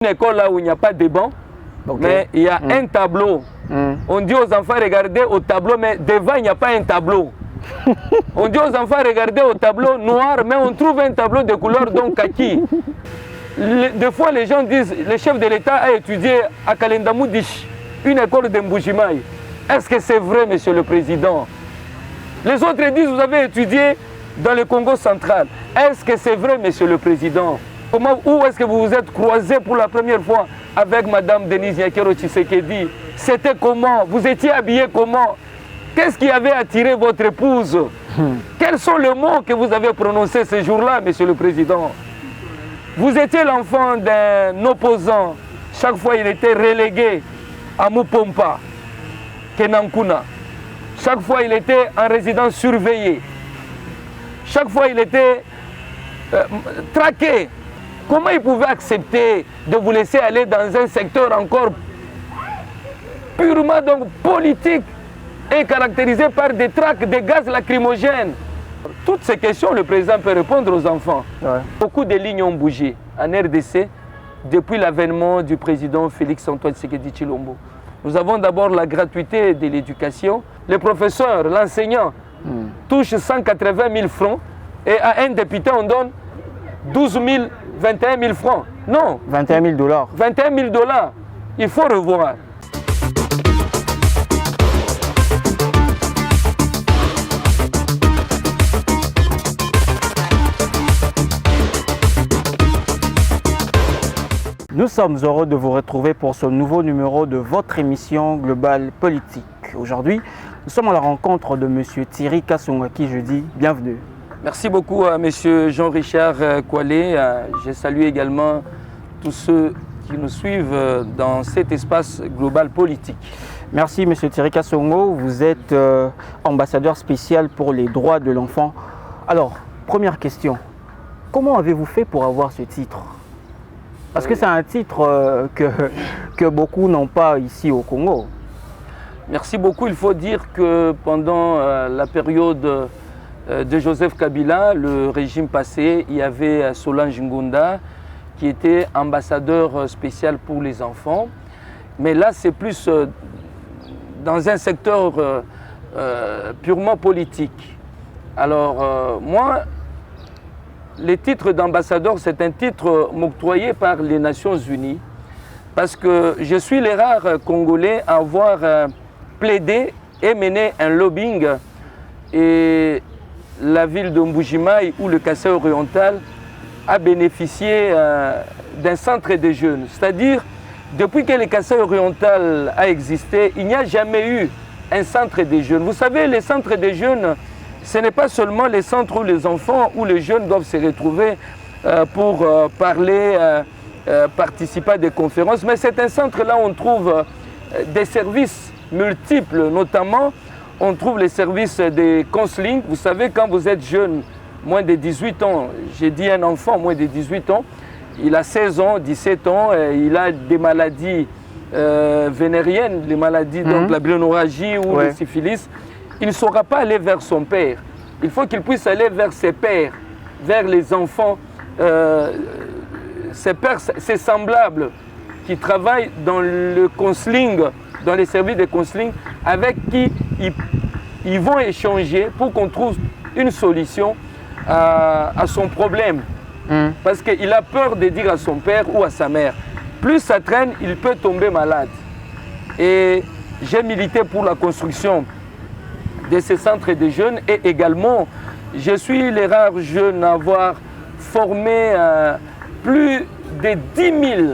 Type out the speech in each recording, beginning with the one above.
Une école là où il n'y a pas de banc, mais il y a un tableau. On dit aux enfants regardez au tableau, mais devant il n'y a pas un tableau. On dit aux enfants regardez au tableau noir, mais on trouve un tableau de couleur donc kaki. Des fois les gens disent le chef de l'État a étudié à Kalendamoudish, une école de Mbujimaï. Est-ce que c'est vrai, monsieur le président? Les autres disent vous avez étudié dans le Congo central. Est-ce que c'est vrai, monsieur le président? Où est-ce que vous vous êtes croisé pour la première fois avec Madame Denise Nyakero Tshisekedi? C'était comment? Vous étiez habillé comment? Qu'est-ce qui avait attiré votre épouse? Quels sont les mots que vous avez prononcés ce jour-là, monsieur le président? Vous étiez l'enfant d'un opposant. Chaque fois, il était relégué à Mupompa, Kenankuna. Chaque fois, il était en résidence surveillée. Chaque fois, il était traqué. Comment il pouvait accepter de vous laisser aller dans un secteur encore purement donc politique et caractérisé par des traques, des gaz lacrymogènes? Toutes ces questions, le président peut répondre aux enfants. Ouais. Beaucoup de lignes ont bougé en RDC depuis l'avènement du président Félix-Antoine Tshisekedi Tshilombo. Nous avons d'abord la gratuité de l'éducation. Le professeur, l'enseignant, touche 180 000 francs et à un député, on donne 21 000 francs. Non. 21 000 $. 21 000 $. Il faut revoir. Nous sommes heureux de vous retrouver pour ce nouveau numéro de votre émission Global Politique. Aujourd'hui, nous sommes à la rencontre de M. Thierry Kasongo, à qui je dis bienvenue. Merci beaucoup à M. Jean-Richard Koualé. Je salue également tous ceux qui nous suivent dans cet espace global politique. Merci M. Thierry Kasongo. Vous êtes ambassadeur spécial pour les droits de l'enfant. Alors, première question. Comment avez-vous fait pour avoir ce titre? Parce que c'est un titre que beaucoup n'ont pas ici au Congo. Merci beaucoup. Il faut dire que pendant la période de Joseph Kabila, le régime passé, il y avait Solange Ngunda qui était ambassadeur spécial pour les enfants. Mais là, c'est plus dans un secteur purement politique. Alors, moi, le titre d'ambassadeur, c'est un titre m'octroyé par les Nations Unies parce que je suis les rares Congolais à avoir plaidé et mené un lobbying et la ville de Mbujimaï ou le Kasaï oriental a bénéficié d'un centre de jeunes. C'est-à-dire, depuis que le Kasaï oriental a existé, il n'y a jamais eu un centre de jeunes. Vous savez, les centres de jeunes, ce n'est pas seulement les centres où les enfants ou les jeunes doivent se retrouver pour parler, participer à des conférences, mais c'est un centre là où on trouve des services multiples, notamment on trouve les services de counseling. Vous savez, quand vous êtes jeune, moins de 18 ans, j'ai dit un enfant moins de 18 ans, il a 16 ans, 17 ans, il a des maladies vénériennes, les maladies, donc la blénorragie ou le syphilis, il ne saura pas aller vers son père. Il faut qu'il puisse aller vers ses pères, vers les enfants, ses pères, ses semblables qui travaillent dans le counseling, dans les services de counseling, avec qui ils vont échanger pour qu'on trouve une solution à son problème. Parce qu'il a peur de dire à son père ou à sa mère. Plus ça traîne, il peut tomber malade. Et j'ai milité pour la construction de ces centres de jeunes et également, je suis les rares jeunes à avoir formé plus de 10 000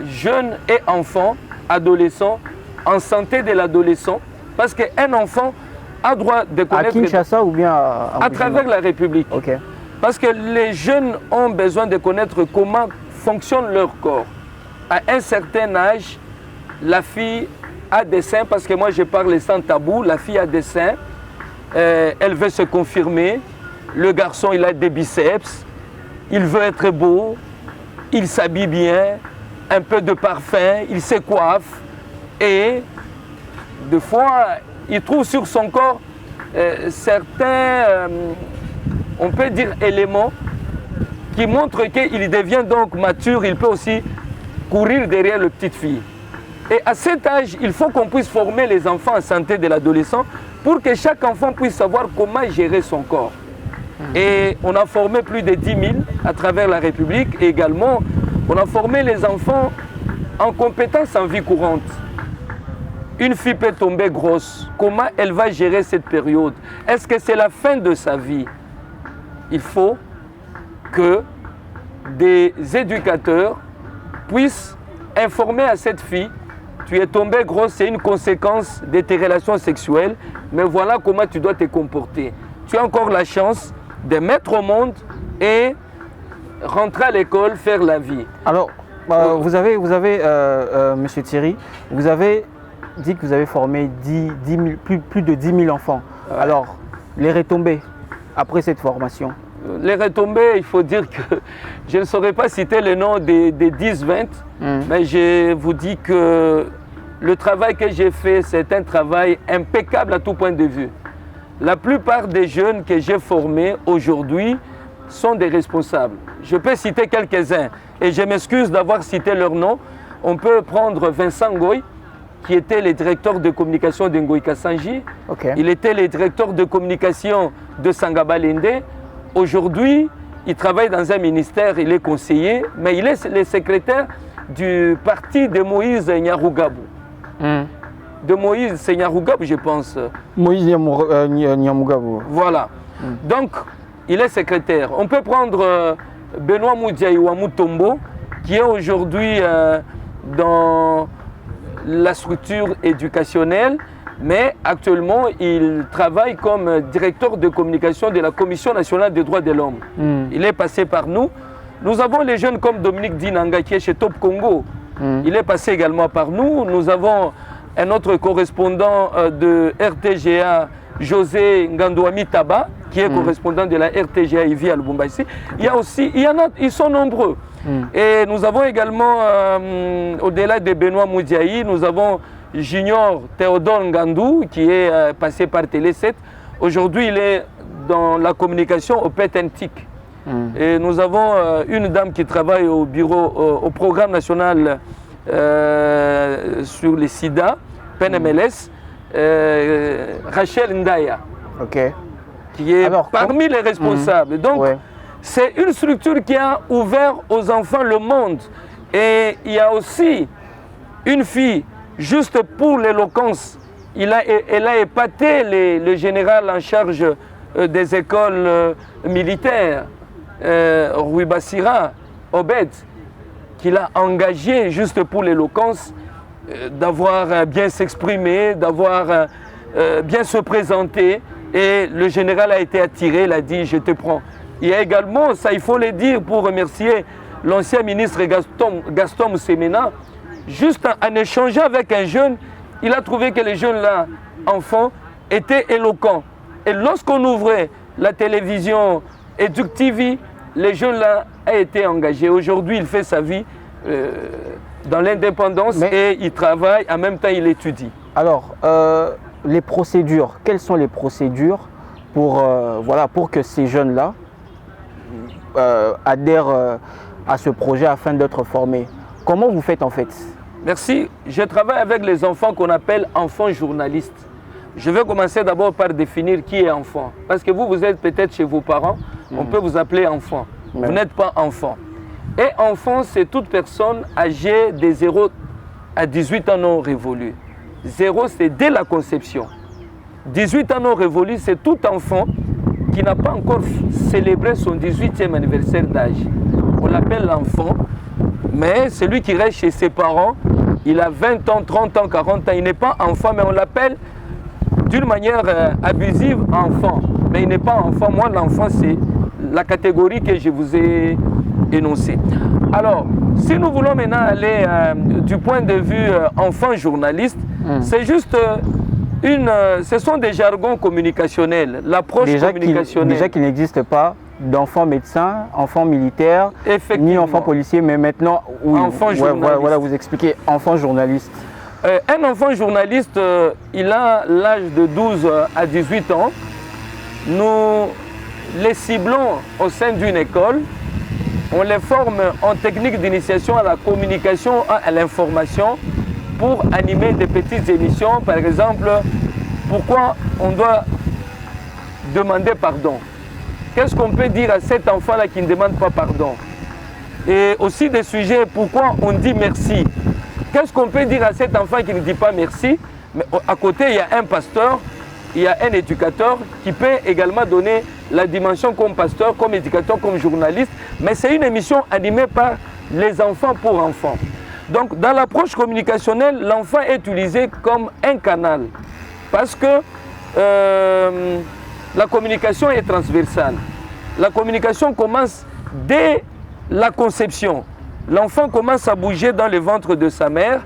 jeunes et enfants, adolescents, en santé de l'adolescent, parce qu'un enfant a droit de connaître... À Kinshasa ou bien à travers la République. Okay. Parce que les jeunes ont besoin de connaître comment fonctionne leur corps. À un certain âge, la fille a des seins, parce que moi je parle sans tabou, la fille a des seins, elle veut se confirmer, le garçon il a des biceps, il veut être beau, il s'habille bien, un peu de parfum, il se coiffe et des fois il trouve sur son corps certains, on peut dire éléments qui montrent qu'il devient donc mature, il peut aussi courir derrière les petites filles. Et à cet âge, il faut qu'on puisse former les enfants en santé de l'adolescent pour que chaque enfant puisse savoir comment gérer son corps. Et on a formé plus de 10 000 à travers la République. Et également, on a formé les enfants en compétences en vie courante. Une fille peut tomber grosse. Comment elle va gérer cette période? Est-ce que c'est la fin de sa vie? Il faut que des éducateurs puissent informer à cette fille: tu es tombée grosse, c'est une conséquence de tes relations sexuelles, mais voilà comment tu dois te comporter. Tu as encore la chance de mettre au monde et rentrer à l'école, faire la vie. Alors, vous avez Monsieur Thierry, vous avez dit que vous avez formé plus de 10 000 enfants. Ouais. Alors, les retombées après cette formation? Les retombées, il faut dire que je ne saurais pas citer le nom des 10-20, mais je vous dis que le travail que j'ai fait, c'est un travail impeccable à tout point de vue. La plupart des jeunes que j'ai formés aujourd'hui sont des responsables. Je peux citer quelques-uns et je m'excuse d'avoir cité leur nom. On peut prendre Vincent Ngoy, qui était le directeur de communication de Ngoy Kassanji. Okay. Il était le directeur de communication de Sangabalende. Aujourd'hui, il travaille dans un ministère, il est conseiller, mais il est le secrétaire du parti de Moïse Nyarugabou. De Moïse Nyarugabou, je pense. Moïse Nyarugabou. Voilà. Donc, il est secrétaire. On peut prendre Benoît Moudiaïwa Mutombo, qui est aujourd'hui dans la structure éducationnelle, mais actuellement, il travaille comme directeur de communication de la Commission nationale des droits de l'homme. Il est passé par nous. Nous avons les jeunes comme Dominique Dinanga, qui est chez Top Congo. Il est passé également par nous. Nous avons un autre correspondant de RTGA, José Ngandouami Taba, qui est correspondant de la RTGA Ivi à Lubumbashi. Ils sont nombreux. Et nous avons également, au-delà de Benoît Moudiaï, nous avons Junior Théodore Ngandou, qui est passé par Télé 7. Aujourd'hui, il est dans la communication au PETENTIC. Et nous avons une dame qui travaille au bureau, au programme national sur les SIDA, PNMLS, Rachel Ndaya, qui est parmi les responsables. Donc, c'est une structure qui a ouvert aux enfants le monde. Et il y a aussi une fille, juste pour l'éloquence, elle a épaté le général en charge des écoles militaires, Rui Bassira, Obed, qu'il a engagé juste pour l'éloquence, d'avoir bien s'exprimer, d'avoir bien se présenter. Et le général a été attiré, il a dit: je te prends. Il y a également, ça il faut le dire pour remercier l'ancien ministre Gaston Moussemena, juste en échangeant avec un jeune, il a trouvé que les jeunes là, enfants, étaient éloquents. Et lorsqu'on ouvrait la télévision EducTV, les jeunes là ont été engagés. Aujourd'hui, il fait sa vie dans l'indépendance et il travaille, en même temps il étudie. Alors, les procédures, quelles sont les procédures pour que ces jeunes-là adhèrent à ce projet afin d'être formés? Comment vous faites en fait? Merci. Je travaille avec les enfants qu'on appelle enfants journalistes. Je vais commencer d'abord par définir qui est enfant. Parce que vous êtes peut-être chez vos parents, on peut vous appeler enfant. Vous n'êtes pas enfant. Et enfant, c'est toute personne âgée de 0 à 18 ans non révolus. 0, c'est dès la conception. 18 ans non révolus, c'est tout enfant qui n'a pas encore célébré son 18e anniversaire d'âge. On l'appelle l'enfant, mais celui qui reste chez ses parents, il a 20 ans, 30 ans, 40 ans, il n'est pas enfant, mais on l'appelle d'une manière abusive enfant. Mais il n'est pas enfant. Moi, l'enfant, c'est la catégorie que je vous ai énoncée. Alors, si nous voulons maintenant aller du point de vue enfant journaliste, c'est juste ce sont des jargons communicationnels, l'approche communicationnelle. Déjà qu'il n'existe pas d'enfant médecin, enfant militaire, ni enfant policier, mais maintenant, oui, enfant journaliste. Voilà, vous expliquez, enfant journaliste. Un enfant journaliste, il a l'âge de 12 à 18 ans. Nous les ciblons au sein d'une école on les forme en technique d'initiation à la communication, à l'information, pour animer des petites émissions. Par exemple, pourquoi on doit demander pardon? Qu'est-ce qu'on peut dire à cet enfant-là qui ne demande pas pardon? Et aussi des sujets, pourquoi on dit merci? Qu'est-ce qu'on peut dire à cet enfant qui ne dit pas merci? Mais à côté, il y a un pasteur, il y a un éducateur qui peut également donner la dimension comme pasteur, comme éducateur, comme journaliste. Mais c'est une émission animée par les enfants pour enfants. Donc, dans l'approche communicationnelle, l'enfant est utilisé comme un canal. Parce que la communication est transversale. La communication commence dès la conception. L'enfant commence à bouger dans le ventre de sa mère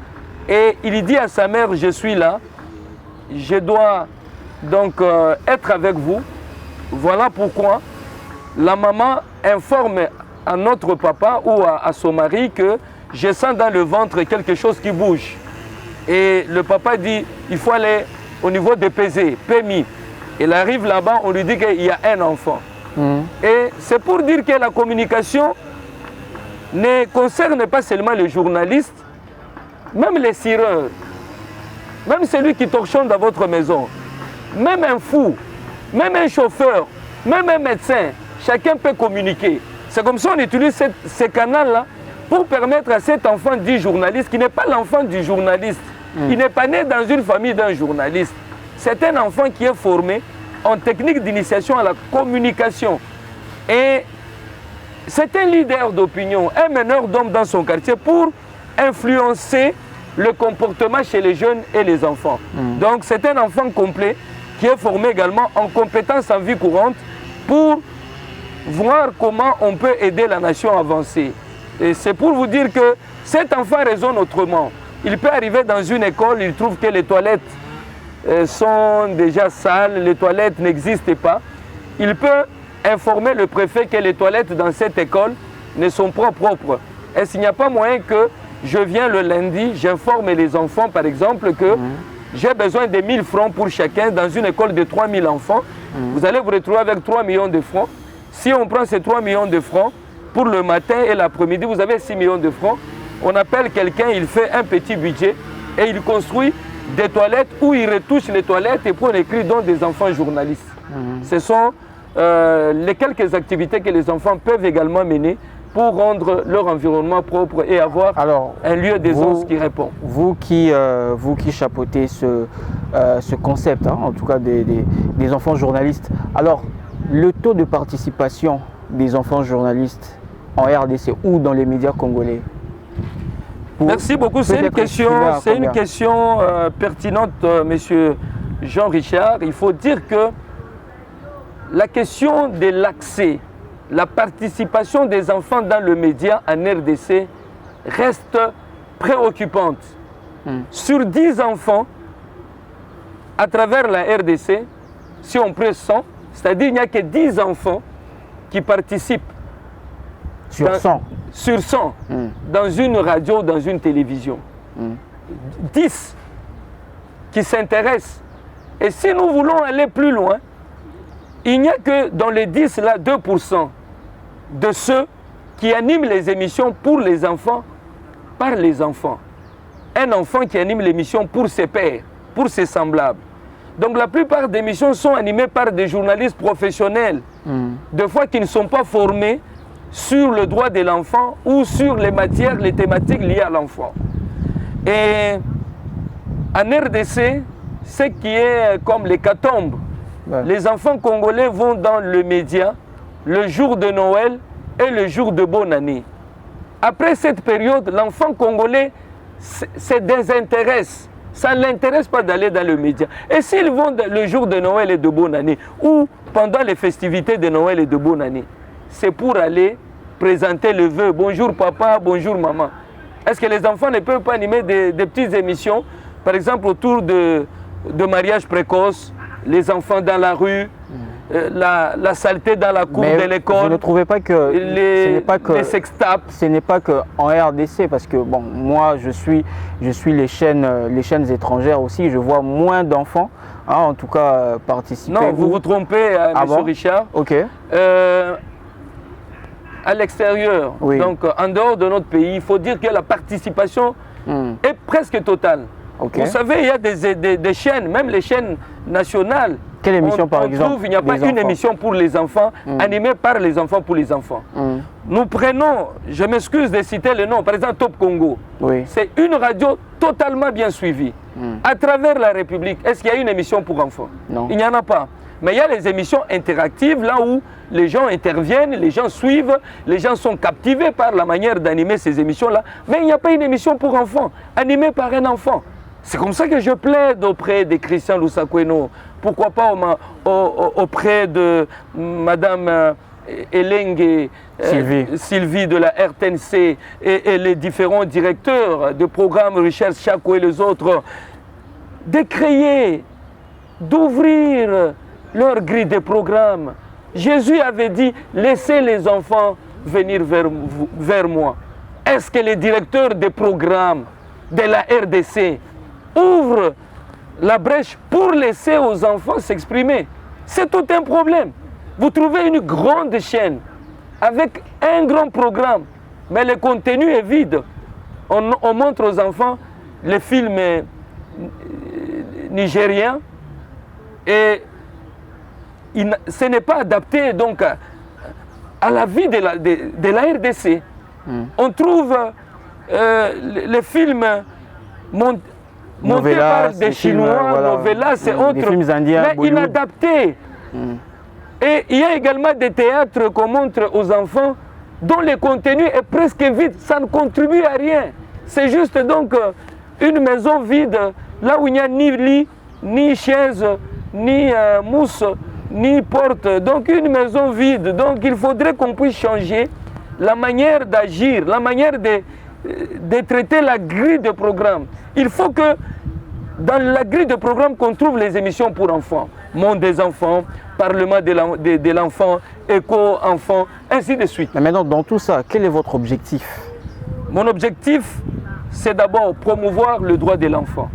et il dit à sa mère, je suis là, je dois donc être avec vous. Voilà pourquoi la maman informe à notre papa ou à son mari que je sens dans le ventre quelque chose qui bouge. Et le papa dit, il faut aller au niveau de PZ, PMI. Il arrive là-bas, on lui dit qu'il y a un enfant. Et c'est pour dire que la communication ne concerne pas seulement les journalistes, même les cireurs, même celui qui torchonne dans votre maison, même un fou, même un chauffeur, même un médecin, chacun peut communiquer. C'est comme ça qu'on utilise ces canaux-là pour permettre à cet enfant dit journaliste, qui n'est pas l'enfant du journaliste, il n'est pas né dans une famille d'un journaliste. C'est un enfant qui est formé en technique d'initiation à la communication. Et c'est un leader d'opinion, un meneur d'hommes dans son quartier pour influencer le comportement chez les jeunes et les enfants. Donc c'est un enfant complet qui est formé également en compétences en vie courante pour voir comment on peut aider la nation à avancer. Et c'est pour vous dire que cet enfant raisonne autrement. Il peut arriver dans une école, il trouve que les toilettes sont déjà sales, les toilettes n'existent pas. Il peut informer le préfet que les toilettes dans cette école ne sont pas propres. Est-ce qu'il n'y a pas moyen que je viens le lundi, j'informe les enfants par exemple que j'ai besoin de 1000 francs pour chacun dans une école de 3000 enfants. Vous allez vous retrouver avec 3 millions de francs. Si on prend ces 3 millions de francs, pour le matin et l'après-midi, vous avez 6 millions de francs. On appelle quelqu'un, il fait un petit budget et il construit des toilettes où il retouche les toilettes et puis on écrit donc des enfants journalistes. Ce sont les quelques activités que les enfants peuvent également mener pour rendre leur environnement propre et avoir un lieu d'aisance qui répond. Vous qui chapeautez ce concept, hein, en tout cas des enfants journalistes, alors le taux de participation des enfants journalistes en RDC ou dans les médias congolais? Merci beaucoup. C'est une question pertinente, monsieur Jean-Richard. Il faut dire que la question de l'accès, la participation des enfants dans le média en RDC reste préoccupante. Sur 10 enfants, à travers la RDC, si on prend 100, c'est-à-dire qu'il n'y a que 10 enfants qui participent sur 100, dans une radio, dans une télévision. 10 qui s'intéressent. Et si nous voulons aller plus loin, il n'y a que dans les 10 là, 2% de ceux qui animent les émissions pour les enfants, par les enfants. Un enfant qui anime l'émission pour ses pairs, pour ses semblables. Donc la plupart des émissions sont animées par des journalistes professionnels, des fois qui ne sont pas formés sur le droit de l'enfant ou sur les matières, les thématiques liées à l'enfant. Et en RDC, ce qui est comme l'hécatombe, les enfants congolais vont dans le média le jour de Noël et le jour de bonne année. Après cette période, l'enfant congolais se désintéresse. Ça ne l'intéresse pas d'aller dans le média. Et s'ils vont le jour de Noël et de bonne année, ou pendant les festivités de Noël et de bonne année, c'est pour aller présenter le vœu. Bonjour papa, bonjour maman. Est-ce que les enfants ne peuvent pas animer des petites émissions, par exemple autour de mariages précoces, les enfants dans la rue, la saleté dans la cour de l'école? Vous ne trouvez pas que les sextapes? Ce n'est pas qu'en RDC, parce que bon, moi je suis les chaînes étrangères aussi, je vois moins d'enfants, hein, en tout cas participer. Non, vous vous trompez, monsieur Richard. Ok. à l'extérieur, Oui. donc en dehors de notre pays, il faut dire que la participation est presque totale. Ok. Vous savez, il y a des chaînes, même les chaînes nationales. Quelle émission, par exemple, trouve, il n'y a pas des une enfants émission pour les enfants, animée par les enfants pour les enfants. Nous prenons, je m'excuse de citer le nom, par exemple Top Congo. Oui. C'est une radio totalement bien suivie. À travers la République, est-ce qu'il y a une émission pour enfants? Non. Il n'y en a pas. Mais il y a les émissions interactives, là où les gens interviennent, les gens suivent, les gens sont captivés par la manière d'animer ces émissions-là. Mais il n'y a pas une émission pour enfants, animée par un enfant. C'est comme ça que je plaide auprès de Christian Lusakweno. Pourquoi pas auprès de Madame Elengue Sylvie de la RTNC et les différents directeurs de programmes Richard Chako et les autres, de créer, d'ouvrir leur grille de programmes. Jésus avait dit, laissez les enfants venir vers moi. Est-ce que les directeurs des programmes de la RDC ouvrent la brèche pour laisser aux enfants s'exprimer? C'est tout un problème. Vous trouvez une grande chaîne avec un grand programme, mais le contenu est vide. On montre aux enfants les films nigériens et ce n'est pas adapté donc à la vie de la RDC. On trouve les films montés par des Chinois, voilà, novellas et autres, des films indiens, mais Bollywood. inadaptés. Et il y a également des théâtres qu'on montre aux enfants dont le contenu est presque vide, ça ne contribue à rien. C'est juste donc une maison vide, là où il n'y a ni lit, ni chaise, ni mousse, ni porte. Donc une maison vide. Donc il faudrait qu'on puisse changer la manière d'agir, la manière de traiter la grille de programme. Il faut que dans la grille de programme qu'on trouve les émissions pour enfants. Monde des enfants, Parlement de l'enfant, Éco-enfant, ainsi de suite. Mais maintenant, dans tout ça, quel est votre objectif? Mon objectif, c'est d'abord promouvoir le droit de l'enfant,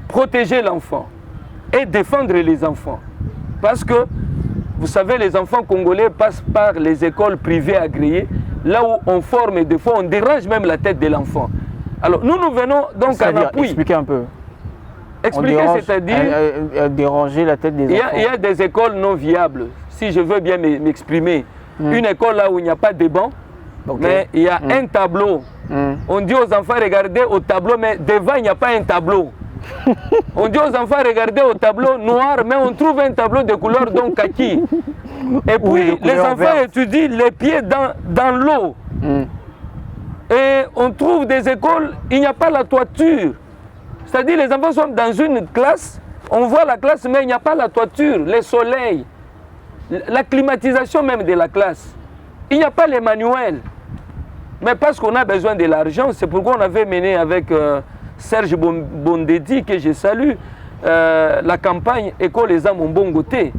protéger l'enfant et défendre les enfants. Parce que, vous savez, les enfants congolais passent par les écoles privées agréées, là où on forme et des fois on dérange même la tête de l'enfant. Alors nous venons donc en appui. Expliquez un peu. Expliquer, c'est-à-dire déranger la tête des enfants. Il y a des écoles non viables, si je veux bien m'exprimer. Une école là où il n'y a pas de banc, mais il y a un tableau. On dit aux enfants, regardez au tableau, mais devant, il n'y a pas un tableau. On dit aux enfants, regardez au tableau noir, mais on trouve un tableau de couleur donc kaki. Et puis, les enfants étudient les pieds dans l'eau. Et on trouve des écoles, il n'y a pas la toiture. C'est-à-dire les enfants sont dans une classe, on voit la classe, mais il n'y a pas la toiture, le soleil, la climatisation même de la classe. Il n'y a pas les manuels. Mais parce qu'on a besoin de l'argent, c'est pourquoi on avait mené avec Serge Bondedi, que je salue, la campagne École les âmes ont bon côté.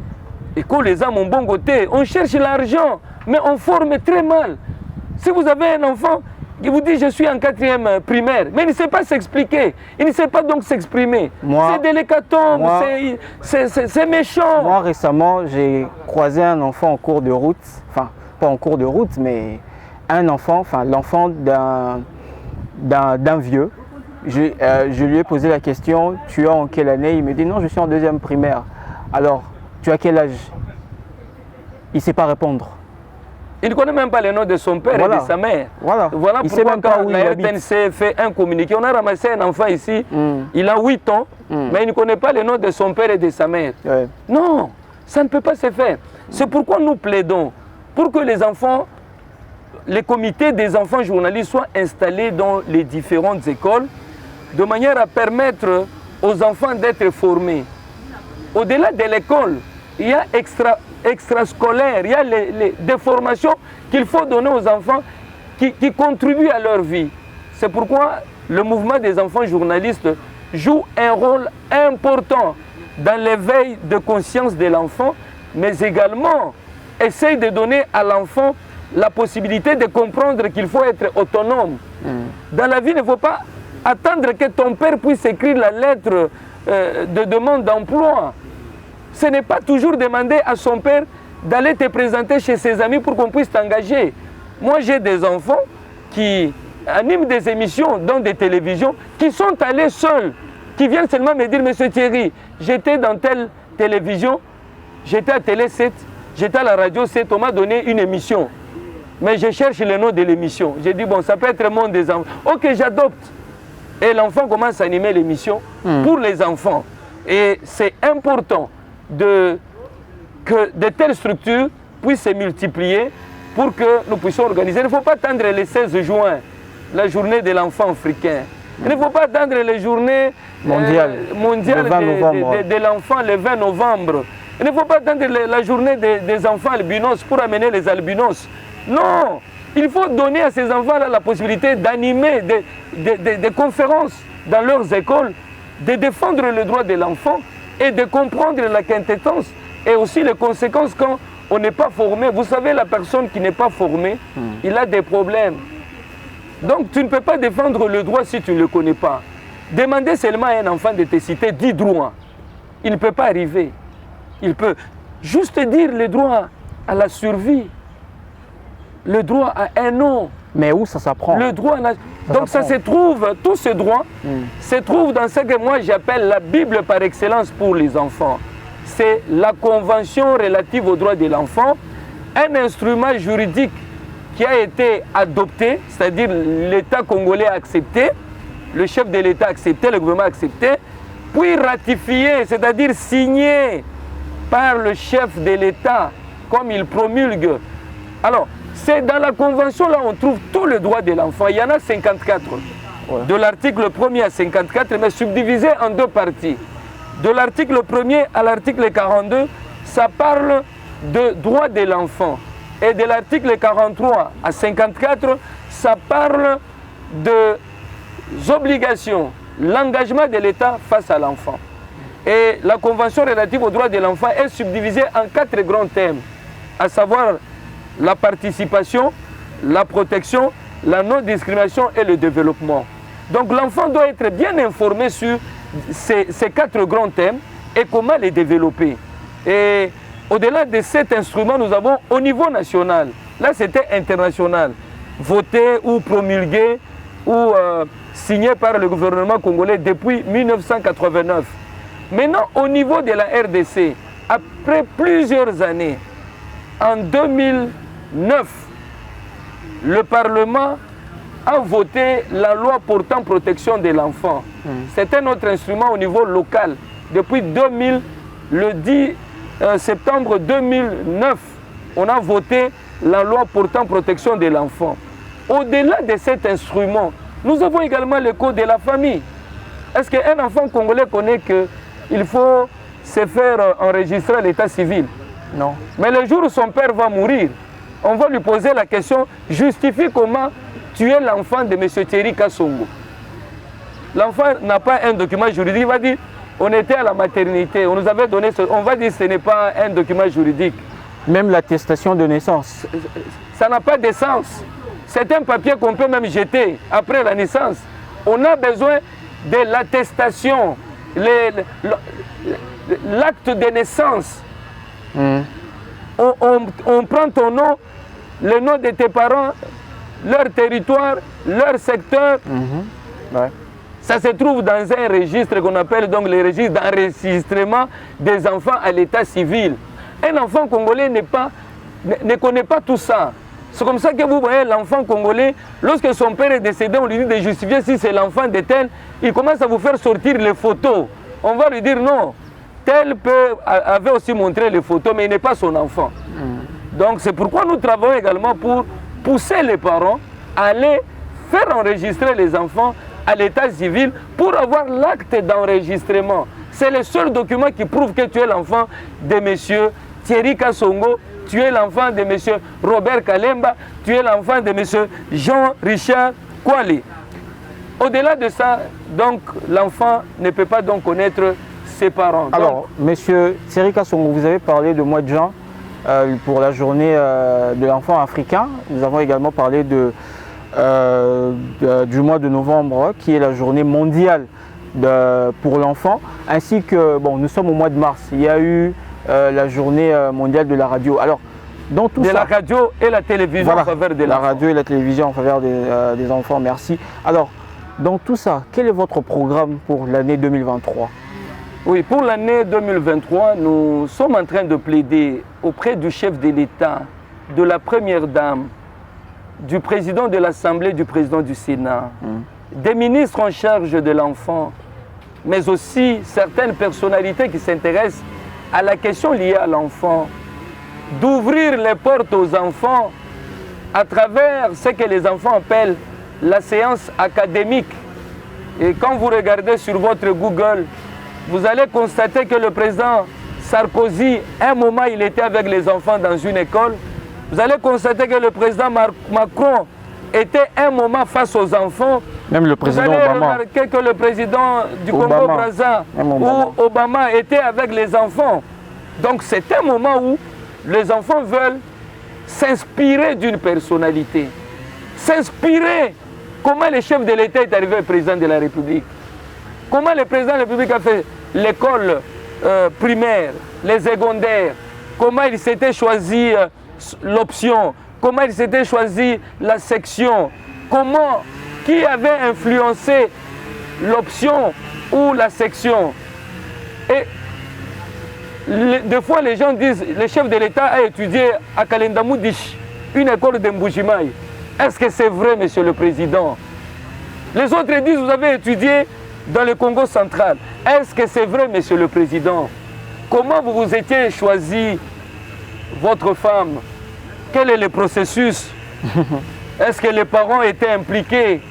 École les âmes ont bon côté. On cherche l'argent, mais on forme très mal. Si vous avez un enfant qui vous dit je suis en 4e primaire, mais il ne sait pas s'expliquer, il ne sait pas donc s'exprimer. C'est de l'hécatombe, c'est méchant. Moi récemment, j'ai croisé un enfant en cours de route, enfin pas en cours de route, mais un enfant, enfin l'enfant d'un vieux. Je lui ai posé la question, tu es en quelle année? Il me dit non, je suis en 2e primaire. Alors, tu as quel âge? Il ne sait pas répondre. Il ne connaît même pas le nom de son père et de sa mère. Voilà pourquoi quand la RTNC fait un communiqué, on a ramassé un enfant ici, il a 8 ans, mais il ne connaît pas le nom de son père et de sa mère. Non, ça ne peut pas se faire. C'est pourquoi nous plaidons pour que les enfants, les comités des enfants journalistes soient installés dans les différentes écoles, de manière à permettre aux enfants d'être formés. Au-delà de l'école, il y a extrascolaire, il y a des formations qu'il faut donner aux enfants qui contribuent à leur vie. C'est pourquoi le mouvement des enfants journalistes joue un rôle important dans l'éveil de conscience de l'enfant, mais également essaye de donner à l'enfant la possibilité de comprendre qu'il faut être autonome. Dans la vie, il ne faut pas attendre que ton père puisse écrire la lettre de demande d'emploi. Ce n'est pas toujours demander à son père d'aller te présenter chez ses amis pour qu'on puisse t'engager. Moi, j'ai des enfants qui animent des émissions dans des télévisions, qui sont allés seuls, qui viennent seulement me dire, Monsieur Thierry, j'étais dans telle télévision, j'étais à Télé 7, j'étais à la radio 7, on m'a donné une émission. Mais je cherche le nom de l'émission. J'ai dit, bon, ça peut être le monde des enfants. Ok, j'adopte. Et l'enfant commence à animer l'émission pour les enfants. Et c'est important que de telles structures puissent se multiplier pour que nous puissions organiser. Il ne faut pas attendre le 16 juin, la journée de l'enfant africain. Il ne faut pas attendre les journées mondiales de l'enfant le 20 novembre. Il ne faut pas attendre la journée des enfants albinos pour amener les albinos. Non, il faut donner à ces enfants-là la possibilité d'animer des conférences dans leurs écoles, de défendre le droit de l'enfant et de comprendre la quintessence et aussi les conséquences quand on n'est pas formé. Vous savez, la personne qui n'est pas formée, il a des problèmes. Donc tu ne peux pas défendre le droit si tu ne le connais pas. Demandez seulement à un enfant de te citer 10 droits. Il ne peut pas arriver. Il peut juste dire le droit à la survie, le droit à un nom. Mais où ça s'apprend? Le droit à la... Donc ça se trouve, tous ces droits se trouvent dans ce que moi j'appelle la Bible par excellence pour les enfants. C'est la Convention relative aux droits de l'enfant, un instrument juridique qui a été adopté, c'est-à-dire l'État congolais a accepté, le chef de l'État a accepté, le gouvernement a accepté, puis ratifié, c'est-à-dire signé par le chef de l'État, comme il promulgue. Alors, c'est dans la convention là on trouve tous les droits de l'enfant. Il y en a 54. Ouais. De l'article 1er à 54, mais subdivisé en deux parties. De l'article 1er à l'article 42, ça parle de droits de l'enfant. Et de l'article 43 à 54, ça parle des obligations, l'engagement de l'État face à l'enfant. Et la Convention relative aux droits de l'enfant est subdivisée en 4 grands thèmes, à savoir la participation, la protection, la non-discrimination et le développement. Donc l'enfant doit être bien informé sur ces 4 grands thèmes et comment les développer. Et au-delà de cet instrument, nous avons au niveau national, là c'était international, voté ou promulgué ou signé par le gouvernement congolais depuis 1989. Maintenant, au niveau de la RDC, après plusieurs années, en 2009, le Parlement a voté la loi portant protection de l'enfant. C'est un autre instrument au niveau local. Depuis le 10 septembre 2009, on a voté la loi portant protection de l'enfant. Au-delà de cet instrument, nous avons également le code de la famille. Est-ce qu'un enfant congolais connaît qu'il faut se faire enregistrer à l'état civil? Non. Mais le jour où son père va mourir, on va lui poser la question, justifie comment tu es l'enfant de M. Thierry Kassongo. L'enfant n'a pas un document juridique, il va dire, on était à la maternité, on nous avait donné ce... On va dire que ce n'est pas un document juridique. Même l'attestation de naissance. Ça n'a pas de sens. C'est un papier qu'on peut même jeter après la naissance. On a besoin de l'attestation, l'acte de naissance. On prend ton nom, le nom de tes parents, leur territoire, leur secteur. Ouais. Ça se trouve dans un registre qu'on appelle donc le registre d'enregistrement des enfants à l'état civil. Un enfant congolais ne connaît pas tout ça. C'est comme ça que vous voyez l'enfant congolais, lorsque son père est décédé, on lui dit de justifier si c'est l'enfant de tel, il commence à vous faire sortir les photos. On va lui dire non, tel avait aussi montré les photos, mais il n'est pas son enfant. Donc c'est pourquoi nous travaillons également pour pousser les parents à aller faire enregistrer les enfants à l'état civil pour avoir l'acte d'enregistrement. C'est le seul document qui prouve que tu es l'enfant de M. Thierry Kassongo, tu es l'enfant de M. Robert Kalemba, tu es l'enfant de M. Jean-Richard Kwali. Au-delà de ça, donc l'enfant ne peut pas donc connaître ses parents. Alors, M. Thierry Kassongo, vous avez parlé de mois de juin pour la journée de l'enfant africain. Nous avons également parlé du mois de novembre, qui est la journée mondiale pour l'enfant, ainsi que, bon, nous sommes au mois de mars, il y a eu la journée mondiale de la radio. Alors, dans tout ça, la radio et la télévision voilà, en faveur de la l'enfant. radio et la télévision en faveur des enfants, merci. Alors, dans tout ça, quel est votre programme pour l'année 2023? Oui, pour l'année 2023, nous sommes en train de plaider auprès du chef de l'État, de la Première Dame, du président de l'Assemblée, du président du Sénat, des ministres en charge de l'enfant, mais aussi certaines personnalités qui s'intéressent à la question liée à l'enfant, d'ouvrir les portes aux enfants à travers ce que les enfants appellent la séance académique. Et quand vous regardez sur votre Google, vous allez constater que le président Sarkozy, un moment, il était avec les enfants dans une école. Vous allez constater que le président Macron était un moment face aux enfants. Même le président Vous allez Obama. remarquer que le président du Congo-Brazza ou Obama était avec les enfants. Donc c'est un moment où les enfants veulent s'inspirer d'une personnalité. S'inspirer. Comment le chef de l'État est arrivé président de la République? Comment le président de la République a fait l'école primaire, les secondaires? Comment il s'était choisi l'option? Comment il s'était choisi la section? Comment, qui avait influencé l'option ou la section? Et des fois, les gens disent, le chef de l'État a étudié à Kalendamoudish, une école de Mbujimaï. Est-ce que c'est vrai, monsieur le président? Les autres disent, vous avez étudié dans le Congo central. Est-ce que c'est vrai, monsieur le président? Comment vous vous étiez choisi votre femme? Quel est le processus? Est-ce que les parents étaient impliqués?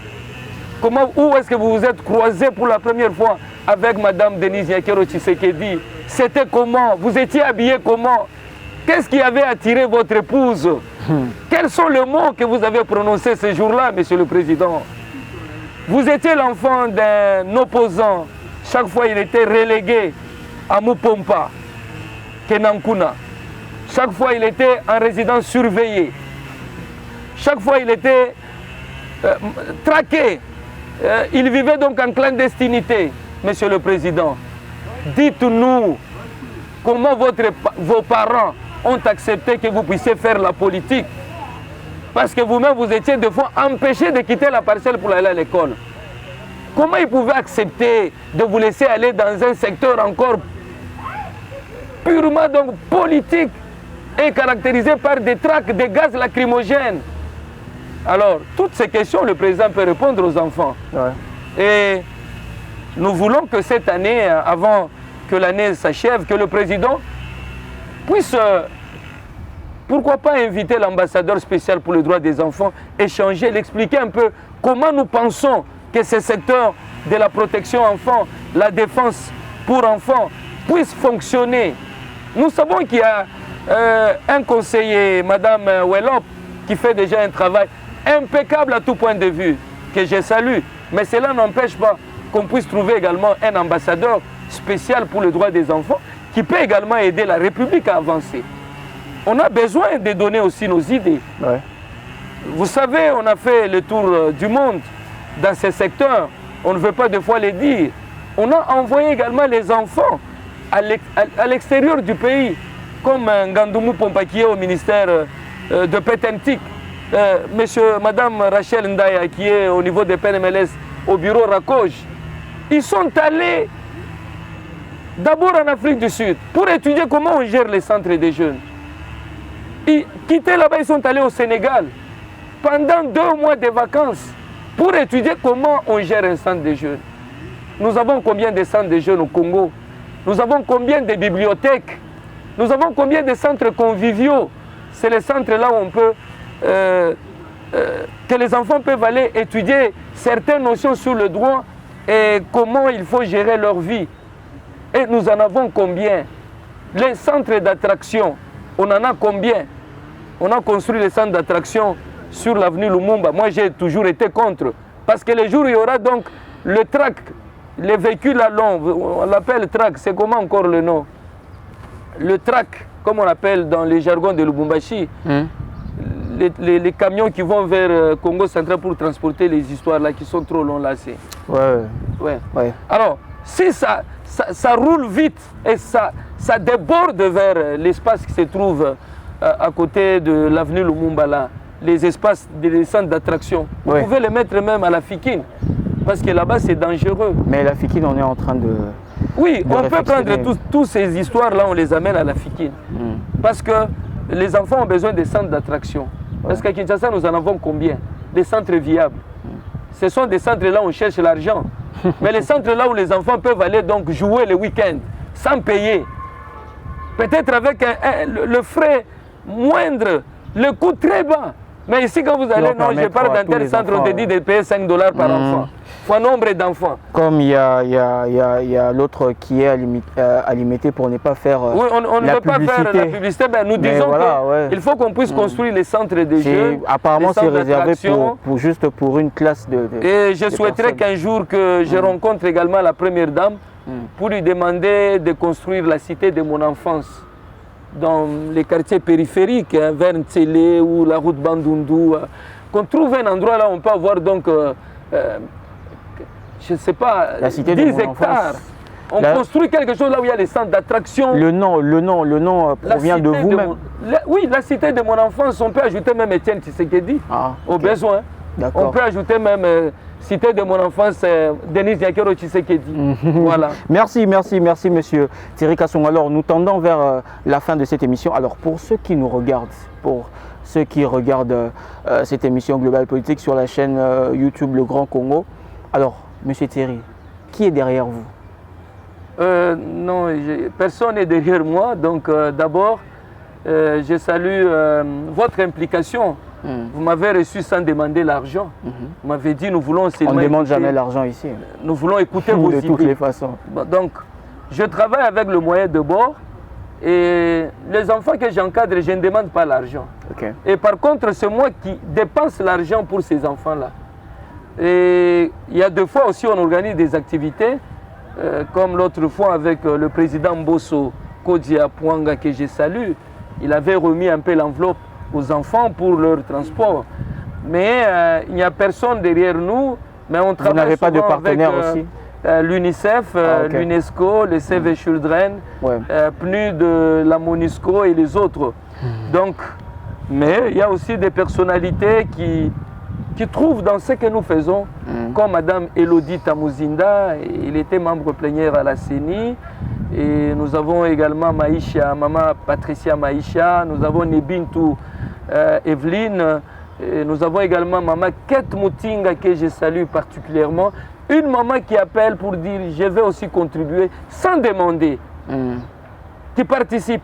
Comment, où est-ce que vous vous êtes croisés pour la première fois avec Madame Denise Nyakero Tshisekedi? C'était comment? Vous étiez habillé comment? Qu'est-ce qui avait attiré votre épouse? Quels sont les mots que vous avez prononcés ce jour-là, monsieur le président? Vous étiez l'enfant d'un opposant. Chaque fois, il était relégué à Mupompa, Kenankuna. Chaque fois, il était en résidence surveillée. Chaque fois, il était traqué. Il vivait donc en clandestinité, monsieur le président. Dites-nous comment vos parents ont accepté que vous puissiez faire la politique. Parce que vous-même, vous étiez des fois empêché de quitter la parcelle pour aller à l'école. Comment ils pouvaient accepter de vous laisser aller dans un secteur encore purement donc politique et caractérisé par des tracts, des gaz lacrymogènes? Alors, toutes ces questions, le président peut répondre aux enfants. Ouais. Et nous voulons que cette année, avant que l'année s'achève, que le président puisse, pourquoi pas inviter l'ambassadeur spécial pour les droits des enfants, échanger, l'expliquer un peu comment nous pensons que ce secteur de la protection enfant, la défense pour enfants, puisse fonctionner. Nous savons qu'il y a un conseiller, Madame Wellop, qui fait déjà un travail impeccable à tout point de vue, que je salue. Mais cela n'empêche pas qu'on puisse trouver également un ambassadeur spécial pour les droits des enfants qui peut également aider la République à avancer. On a besoin de donner aussi nos idées. Ouais. Vous savez, on a fait le tour du monde dans ces secteurs. On ne veut pas des fois les dire. On a envoyé également les enfants à l'extérieur du pays, comme Ngandoumou Pompa qui est au ministère de Pétentique, Madame Rachel Ndaya qui est au niveau des PNMLS au bureau Rakoj. Ils sont allés d'abord en Afrique du Sud pour étudier comment on gère les centres des jeunes. Ils quittaient là-bas, ils sont allés au Sénégal pendant 2 mois de vacances pour étudier comment on gère un centre de jeunes. Nous avons combien de centres de jeunes au Congo? Nous avons combien de bibliothèques? Nous avons combien de centres conviviaux? C'est les centres là où on peut, que les enfants peuvent aller étudier certaines notions sur le droit et comment il faut gérer leur vie. Et nous en avons combien? Les centres d'attraction, on en a combien? On a construit les centres d'attraction sur l'avenue Lumumba. Moi, j'ai toujours été contre. Parce que le jour où il y aura donc le track, les véhicules à long, on l'appelle track, c'est comment encore le nom? Le track, comme on l'appelle dans les jargons de Lubumbashi, les camions qui vont vers Congo central pour transporter les histoires là qui sont trop longs là. Ouais. Alors, si ça roule vite et ça déborde vers l'espace qui se trouve à côté de l'avenue Lumumba, là, les espaces des centres d'attraction, vous pouvez les mettre même à la Fikine, parce que là-bas c'est dangereux. Mais la Fikine, on est en train de... Oui, on peut prendre toutes ces histoires-là, on les amène à la Fikine. Parce que les enfants ont besoin des centres d'attraction. Parce qu'à Kinshasa, nous en avons combien? Des centres viables. Ce sont des centres là où on cherche l'argent. Mais les centres là où les enfants peuvent aller donc jouer le week-end sans payer. Peut-être avec le frais moindre, le coût très bas. Mais ici, quand vous allez, non, je parle d'un tel centre, on te dit de payer $5 par enfant. Fois nombre d'enfants. Comme il y a l'autre qui est alimenté pour ne pas faire oui, on ne veut pas faire la publicité, ben nous disons voilà, qu'il faut qu'on puisse construire les centres de jeux. Apparemment, c'est réservé juste pour une classe de Et je souhaiterais qu'un jour que je rencontre également la première dame pour lui demander de construire la cité de mon enfance dans les quartiers périphériques, hein, vers Ntsele ou la route Bandundu. Qu'on trouve un endroit là où on peut avoir donc... je ne sais pas, la cité 10 hectares. On construit quelque chose là où il y a des centres d'attraction. Le nom provient de vous-même. Oui, la cité de mon enfance, on peut ajouter même Étienne Tshisekedi, au besoin. On peut ajouter même cité de mon enfance, Denis Diakero Tshisekedi. Voilà. Merci, monsieur Thierry Kasongo. Alors, nous tendons vers la fin de cette émission. Alors, pour ceux qui nous regardent, cette émission Global Politique sur la chaîne YouTube Le Grand Congo, alors, monsieur Thierry, qui est derrière vous? Non, personne n'est derrière moi. Donc, d'abord, je salue votre implication. Vous m'avez reçu sans demander l'argent. Vous m'avez dit, nous voulons seulement... On ne demande jamais l'argent ici. Nous voulons écouter vos idées. De toutes les façons. Donc, je travaille avec le moyen de bord. Et les enfants que j'encadre, je ne demande pas l'argent. Et par contre, c'est moi qui dépense l'argent pour ces enfants-là. Et il y a 2 fois aussi, on organise des activités, comme l'autre fois avec le président Mbosso Kodia Pwanga, que je salue. Il avait remis un peu l'enveloppe aux enfants pour leur transport. Mais il n'y a personne derrière nous. Mais on travaille. Vous n'avez pas de partenaire aussi? L'UNICEF, l'UNESCO, le Save Children, PNUD de la MONUSCO et les autres. Donc, mais il y a aussi des personnalités qui trouvent dans ce que nous faisons, comme Madame Elodie Tamuzinda, il était membre plénière à la CENI, et nous avons également Maïcha, Maman Patricia Maïcha, nous avons Nebintou Evelyne, et nous avons également Maman Kate Moutinga, que je salue particulièrement, une maman qui appelle pour dire je vais aussi contribuer sans demander, qui participe.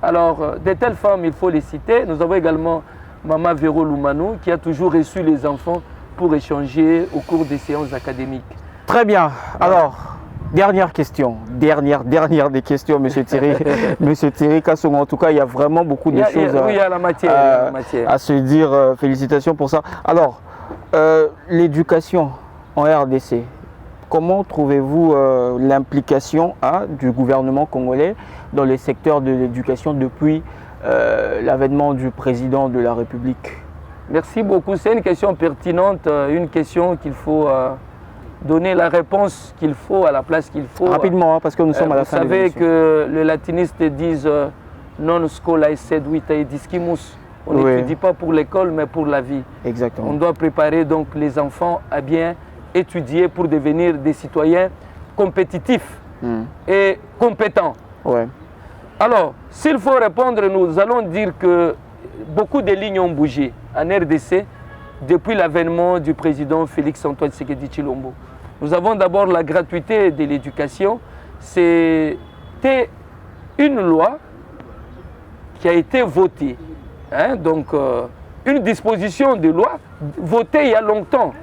Alors, de telles femmes, il faut les citer. Nous avons également Maman Véro Loumanou, qui a toujours reçu les enfants pour échanger au cours des séances académiques. Très bien. Alors, dernière question. Dernière des questions, monsieur Thierry. Monsieur Thierry Kasongo, en tout cas, il y a vraiment beaucoup de choses oui, il y a la matière, à se dire. Félicitations pour ça. Alors, l'éducation en RDC, comment trouvez-vous l'implication du gouvernement congolais dans le secteur de l'éducation depuis l'avènement du président de la République? Merci beaucoup. C'est une question pertinente, une question qu'il faut donner la réponse qu'il faut à la place qu'il faut. Rapidement, parce que nous sommes à la fin de l'émission. Vous savez que les latinistes disent non scola seduita et discimus. On n'étudie pas pour l'école, mais pour la vie. Exactement. On doit préparer donc les enfants à bien étudier pour devenir des citoyens compétitifs et compétents. Alors, s'il faut répondre, nous allons dire que beaucoup de lignes ont bougé en RDC depuis l'avènement du président Félix-Antoine Tshisekedi Tshilombo. Nous avons d'abord la gratuité de l'éducation. C'était une loi qui a été votée. Donc, une disposition de loi votée il y a longtemps,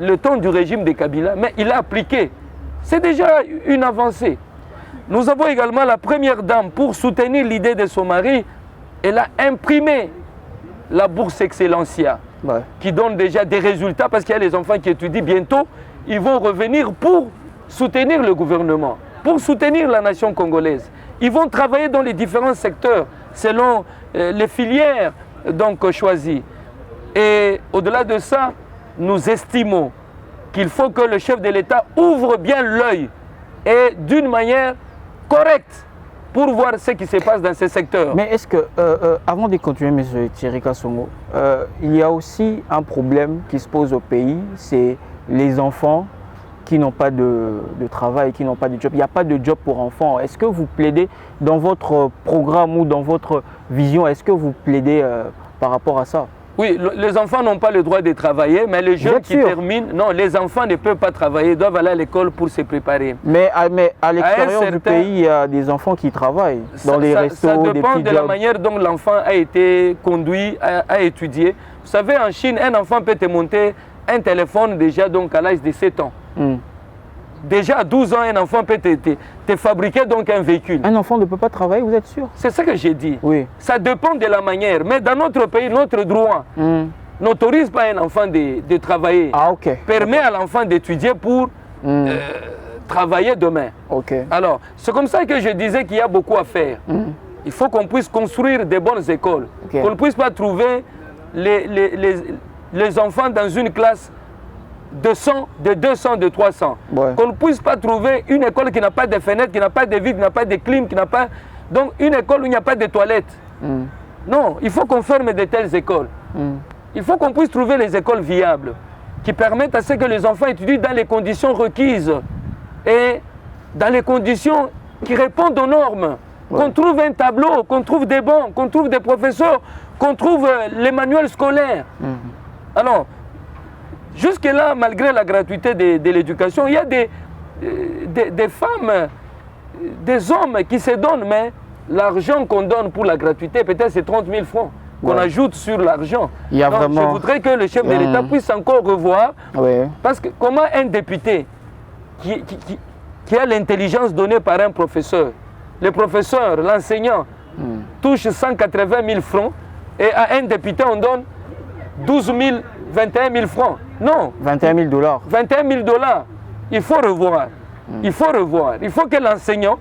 le temps du régime de Kabila, mais il a appliqué. C'est déjà une avancée. Nous avons également la première dame, pour soutenir l'idée de son mari, elle a imprimé la bourse Excellencia, qui donne déjà des résultats, parce qu'il y a les enfants qui étudient bientôt, ils vont revenir pour soutenir le gouvernement, pour soutenir la nation congolaise. Ils vont travailler dans les différents secteurs, selon les filières donc choisies. Et au-delà de ça, nous estimons qu'il faut que le chef de l'État ouvre bien l'œil et d'une manière correcte pour voir ce qui se passe dans ce secteur. Mais est-ce que, avant de continuer, M. Thierry Kassongo, il y a aussi un problème qui se pose au pays, c'est les enfants qui n'ont pas de travail, qui n'ont pas de job. Il n'y a pas de job pour enfants. Est-ce que vous plaidez dans votre programme ou dans votre vision, est-ce que vous plaidez par rapport à ça? Oui, les enfants n'ont pas le droit de travailler, mais les jeunes qui terminent, non, les enfants ne peuvent pas travailler, ils doivent aller à l'école pour se préparer. Mais à l'extérieur du pays, il y a des enfants qui travaillent dans les restos, ça des dépend petits de jobs. la manière dont l'enfant a été conduit à étudier. Vous savez, en Chine, un enfant peut te monter un téléphone déjà donc à l'âge de 7 ans. Déjà à 12 ans, un enfant peut te fabriquer donc un véhicule. Un enfant ne peut pas travailler, vous êtes sûr? C'est ça que j'ai dit. Oui. Ça dépend de la manière. Mais dans notre pays, notre droit n'autorise pas un enfant de travailler. Ah, ok. Permet à l'enfant d'étudier pour travailler demain. Ok. Alors, c'est comme ça que je disais qu'il y a beaucoup à faire. Il faut qu'on puisse construire des bonnes écoles. Ok. Qu'on ne puisse pas trouver les enfants dans une classe de 100, de 200, de 300. Ouais. Qu'on ne puisse pas trouver une école qui n'a pas de fenêtres, qui n'a pas de vitres, qui n'a pas de clim, qui n'a pas... Donc une école où il n'y a pas de toilettes. Non, il faut qu'on ferme de telles écoles. Il faut qu'on puisse trouver les écoles viables qui permettent à ce que les enfants étudient dans les conditions requises et dans les conditions qui répondent aux normes. Ouais. Qu'on trouve un tableau, qu'on trouve des bancs, qu'on trouve des professeurs, qu'on trouve les manuels scolaires. Alors, jusque-là, malgré la gratuité de l'éducation, il y a des femmes, des hommes qui se donnent, mais l'argent qu'on donne pour la gratuité, peut-être c'est 30 000 francs qu'on ajoute sur l'argent. Il y a vraiment... Je voudrais que le chef de l'État puisse encore revoir, oui. Parce que comment un député qui a l'intelligence donnée par un professeur, le professeur, l'enseignant, touche 180 000 francs et à un député on donne 12 000, 21 000 francs. Non. 21 000 $. 21 000 $. Il faut revoir. Il faut revoir. Il faut que l'enseignant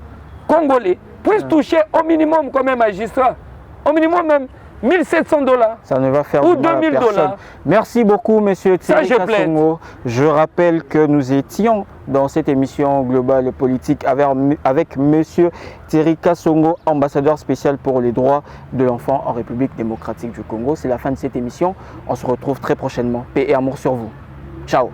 congolais puisse toucher au minimum comme un magistrat. Au minimum même 1 700 $. Ça ne va faire ou du mal à 2 000 personne. $. Merci beaucoup, monsieur Thierry Kassongo. Je rappelle que nous étions dans cette émission globale politique avec monsieur Thierry Kassongo, ambassadeur spécial pour les droits de l'enfant en République démocratique du Congo. C'est la fin de cette émission. On se retrouve très prochainement. Paix et amour sur vous. Ciao.